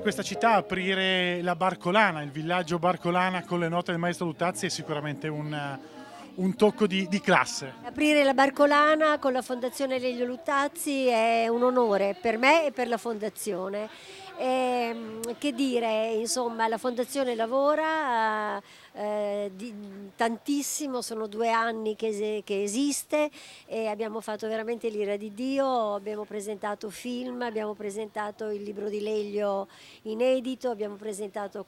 questa città aprire la Barcolana, il villaggio Barcolana con le note del maestro Luttazzi è sicuramente un tocco di classe. Aprire la Barcolana con la Fondazione Lelio Luttazzi è un onore per me e per la Fondazione. Che dire, insomma, la Fondazione lavora tantissimo, sono 2 anni che esiste e abbiamo fatto veramente l'ira di Dio, abbiamo presentato film, abbiamo presentato il libro di Lelio inedito, abbiamo presentato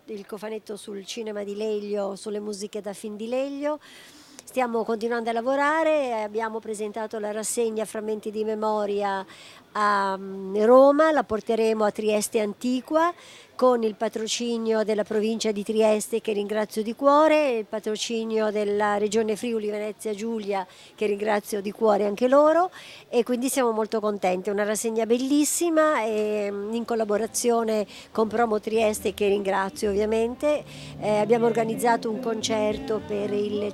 il cofanetto sul cinema di Lelio, sulle musiche da film di Lelio. Stiamo continuando a lavorare, abbiamo presentato la rassegna Frammenti di Memoria a Roma, la porteremo a Trieste Antiqua con il patrocinio della provincia di Trieste, che ringrazio di cuore, il patrocinio della regione Friuli Venezia Giulia, che ringrazio di cuore anche loro, e quindi siamo molto contenti. È una rassegna bellissima in collaborazione con Promo Trieste, che ringrazio ovviamente. Abbiamo organizzato un concerto per il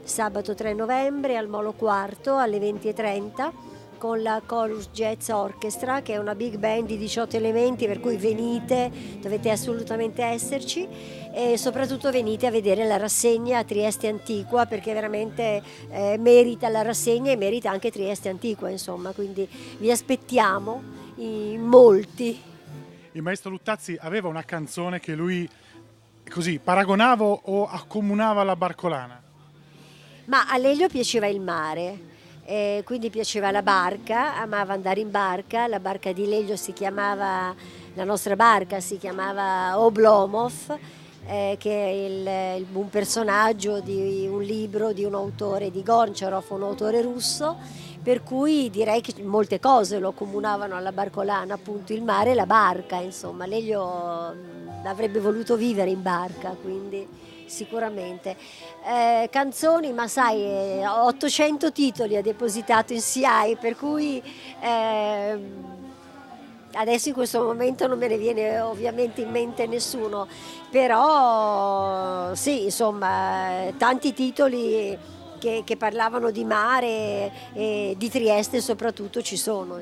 sabato 3 novembre al Molo Quarto alle 20:30 con la Chorus Jazz Orchestra, che è una big band di 18 elementi, per cui venite, dovete assolutamente esserci, e soprattutto venite a vedere la rassegna a Trieste Antiqua, perché veramente merita la rassegna e merita anche Trieste Antiqua, insomma, quindi vi aspettiamo in molti. Il maestro Luttazzi aveva una canzone che lui così paragonava o accomunava alla Barcolana. Ma a Lelio piaceva il mare, quindi piaceva la barca, amava andare in barca, la barca di Lelio la nostra barca si chiamava Oblomov, che è un personaggio di un libro di un autore di Goncharov, un autore russo, per cui direi che molte cose lo accomunavano alla barcolana, appunto il mare e la barca, insomma, Lelio avrebbe voluto vivere in barca, quindi sicuramente. Canzoni, ma sai, 800 titoli ha depositato in SIAE, per cui adesso in questo momento non me ne viene ovviamente in mente nessuno, però sì, insomma, tanti titoli che parlavano di mare e di Trieste soprattutto ci sono.